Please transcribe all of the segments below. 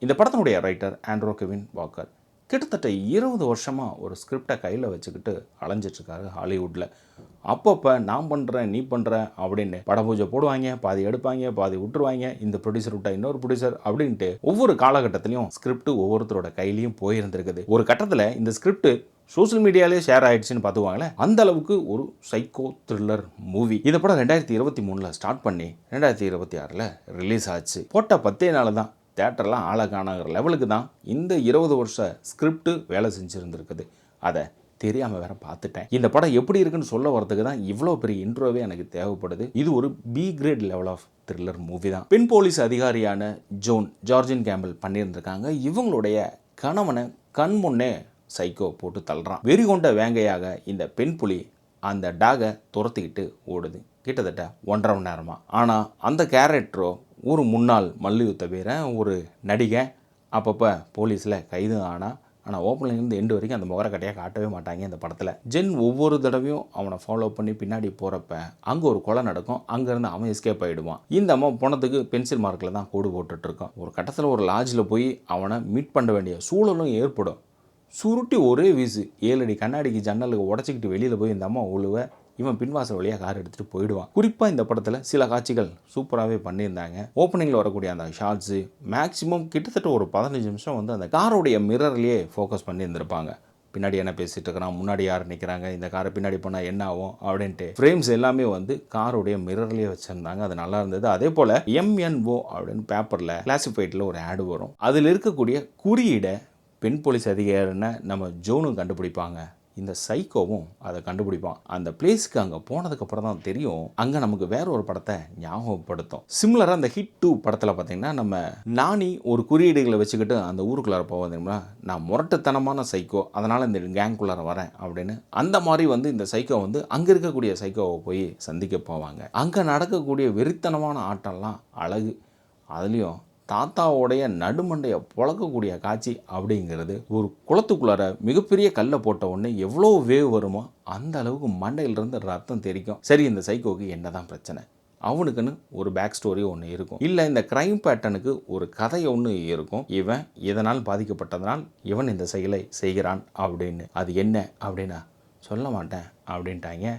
இந்த படத்தினுடைய writer Andrew Kevin Walker கிட்டத்தட்ட 20 வருஷமாக ஒரு ஸ்கிரிப்டை கையில் வச்சுக்கிட்டு அலைஞ்சிட்ருக்காரு ஹாலிவுட்டில். அப்பப்போ நான் பண்ணுறேன் நீ பண்ணுற அப்படின்னு பட பூஜை போடுவாங்க, பாதி எடுப்பாங்க, பாதி விட்டுருவாங்க, இந்த ப்ரொடியூசர் விட்டா இன்னொரு ப்ரொடியூசர் அப்படின்ட்டு ஒவ்வொரு காலகட்டத்திலையும் ஸ்கிரிப்ட் ஒவ்வொருத்தரோட கையிலையும் போயிருந்திருக்குது. ஒரு கட்டத்தில் இந்த ஸ்கிரிப்ட் சோஷியல் மீடியாலே ஷேர் ஆயிடுச்சுன்னு பார்த்துவாங்களே, அந்த அளவுக்கு ஒரு சைக்கோ த்ரில்லர் மூவி. இந்த படம் 2023 ஸ்டார்ட் பண்ணி 2026 ரிலீஸ் ஆச்சு. போட்ட 10 நாள் தான் தேட்டர்லாம் ஆளை காணாங்கிற லெவலுக்கு தான் இந்த 20 வருஷ ஸ்கிரிப்ட் வேலை செஞ்சுருந்துருக்குது. அதை தெரியாமல் வேற பார்த்துட்டேன். இந்த படம் எப்படி இருக்குன்னு சொல்ல வரதுக்கு தான் இவ்வளோ பெரிய இன்ட்ரோவே எனக்கு தேவைப்படுது. இது ஒரு B grade level of thriller movie தான். பெண் போலீஸ் அதிகாரியான ஜார்ஜின் கேம்பிள் பண்ணியிருந்திருக்காங்க. இவங்களுடைய கணவனை கண் முன்னே சைக்கோ போட்டு தள்ளுறான். வெறி கொண்ட வேங்கையாக இந்த பெண் புலி அந்த டாகை துரத்திக்கிட்டு ஓடுது கிட்டத்தட்ட 1.5 மணி நேரமாக. ஆனால் அந்த கேரக்டரோ ஒரு முன்னாள் மல்யுத்த வீரன், ஒரு நடிகை, அப்பப்போ போலீஸில் கைது ஆனால் ஓப்பனிங்லேருந்து எண்டு வரைக்கும் அந்த முகரக்கட்டையாக காட்டவே மாட்டாங்க இந்த படத்தில். ஜென் ஒவ்வொரு தடவையும் அவனை ஃபாலோ பண்ணி பின்னாடி போகிறப்ப அங்கே ஒரு கொலை நடக்கும். அங்கேருந்து அவன் எஸ்கேப் ஆகிடுவான். இந்த அம்மா போனதுக்கு பென்சில் மார்க்கில் தான் கோடு போட்டுட்ருக்கான். ஒரு கட்டத்தில் ஒரு லாட்ஜில் போய் அவனை மீட் பண்ண வேண்டிய சூழலும் ஏற்படும். சுருட்டி ஒரே வீசு 7 அடி கண்ணாடிக்கு ஜன்னலுக்கு உடச்சிக்கிட்டு வெளியில் போய் இந்த அம்மா உழுவ இவன் பின்வாசல் வழியாக கார் எடுத்துகிட்டு போயிடுவான். குறிப்பாக இந்த படத்தில் சில காட்சிகள் சூப்பராகவே பண்ணியிருந்தாங்க. ஓப்பனிங்கில் வரக்கூடிய அந்த ஷார்ட்ஸு மேக்ஸிமம் கிட்டத்தட்ட ஒரு 15 நிமிஷம் வந்து அந்த காரோடைய மிரர்லேயே ஃபோக்கஸ் பண்ணியிருந்திருப்பாங்க. பின்னாடி என்ன பேசிகிட்டு இருக்கிறான், முன்னாடி யார் நிற்கிறாங்க, இந்த காரை பின்னாடி போனால் என்ன ஆகும் அப்படின்ட்டு ஃப்ரேம்ஸ் எல்லாமே வந்து காரோடைய மிரர்லேயே வச்சுருந்தாங்க. அது நல்லா இருந்தது. அதே போல் MNO அப்படின்னு பேப்பரில் கிளாசிஃபைடில் ஒரு ஆடு வரும். அதில் இருக்கக்கூடிய குறியீடை பெண் போலீஸ் அதிகாரின்னு நம்ம ஜோனும் கண்டுபிடிப்பாங்க. இந்த சைக்கோவும் அதை கண்டுபிடிப்பான். அந்த பிளேஸ்க்கு அங்கே போனதுக்கப்புறம் தான் தெரியும், அங்கே நமக்கு வேற ஒரு படத்தை ஞாபகப்படுத்தும். சிமிலராக அந்த ஹிட் 2 படத்தில் பார்த்தீங்கன்னா நம்ம நானி ஒரு குறியீடுகளை வச்சுக்கிட்டு அந்த ஊருக்குள்ளார போவதுங்களா, நான் முரட்டுத்தனமான சைக்கோ, அதனால் இந்த கேங்குள்ளார வரேன் அப்படின்னு அந்த மாதிரி வந்து இந்த சைக்கோ வந்து அங்கே இருக்கக்கூடிய சைக்கோவை போய் சந்திக்க போவாங்க. அங்கே நடக்கக்கூடிய வெறித்தனமான ஆட்டம்லாம் அழகு. அதுலேயும் தாத்தாவோடைய நடுமண்டையை புழக்கக்கூடிய காட்சி அப்படிங்கிறது, ஒரு குளத்துக்குள்ளார மிகப்பெரிய கல்லை போட்ட உடனே எவ்வளோ வேவ் வருமோ அந்த அளவுக்கு மண்டையிலிருந்து ரத்தம் தெரிக்கும். சரி, இந்த சைக்கோவுக்கு என்ன தான் பிரச்சனை? அவனுக்குன்னு ஒரு பேக் ஸ்டோரி ஒன்று இருக்கும், இல்லை இந்த கிரைம் பேட்டர்னுக்கு ஒரு கதை ஒன்று இருக்கும். இவன் இதனால் பாதிக்கப்பட்டதனால் இவன் இந்த செயலை செய்கிறான் அப்படின்னு. அது என்ன அப்படின்னா சொல்ல மாட்டேன் அப்படின்ட்டாங்க.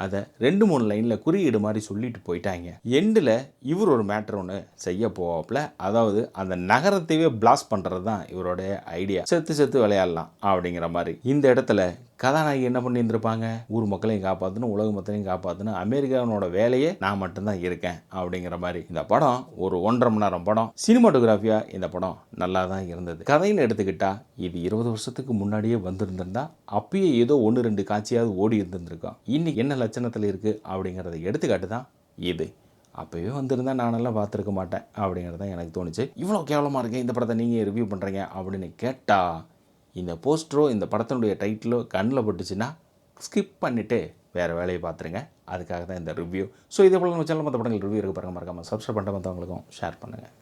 அதை 2-3 லைனில் குறியீடு மாதிரி சொல்லிட்டு போயிட்டாங்க. எண்டில் இவர் ஒரு மேட்டர் ஒன்று செய்ய போவாப்பில், அதாவது அந்த நகரத்தையே பிளாஸ்ட் பண்ணுறது தான் இவருடைய ஐடியா. செத்து விளையாடலாம் அப்படிங்கிற மாதிரி. இந்த இடத்துல கதாநாயகி என்ன பண்ணியிருந்திருப்பாங்க, ஊர் மக்களையும் காப்பாற்றணும், உலக மக்களையும் காப்பாற்றணும், அமெரிக்காவோட வேலையே நான் மட்டும்தான் இருக்கேன் அப்படிங்கிற மாதிரி. இந்த படம் ஒரு 1.5 மணி நேரம் படம். சினிமாட்டோகிராஃபியாக இந்த படம் நல்லா தான் இருந்தது. கதைன்னு எடுத்துக்கிட்டால் இது 20 வருஷத்துக்கு முன்னாடியே வந்திருந்திருந்தா அப்பயே ஏதோ 1-2 காட்சியாவது ஓடி இருந்திருக்கோம். இன்னைக்கு என்ன லட்சணத்தில் இருக்குது அப்படிங்கிறத எடுத்துக்காட்டு தான் இது. அப்போவே வந்திருந்தால் நானெல்லாம் பார்த்துருக்க மாட்டேன் அப்படிங்கிறது தான் எனக்கு தோணுச்சு. இவ்வளோ கேவலமாக இருக்கேன் இந்த படத்தை நீங்கள் ரிவ்யூ பண்ணுறீங்க அப்படின்னு கேட்டால், இந்த போஸ்டரோ இந்த படத்தினுடைய டைட்டிலோ கண்ணில் பட்டுச்சுன்னா ஸ்கிப் பண்ணிவிட்டு வேறு வேலையை பார்த்துருங்க. அதுக்காக தான் இந்த ரிவ்யூ. ஸோ இதே போல் நம்ம சேனல் மற்ற படங்கள் ரிவ்யூ இருக்க பாருங்கள். மறக்காமல் சப்ஸ்கிரைப் பண்ணிட்டு மற்றவங்களுக்கும் ஷேர் பண்ணுங்கள்.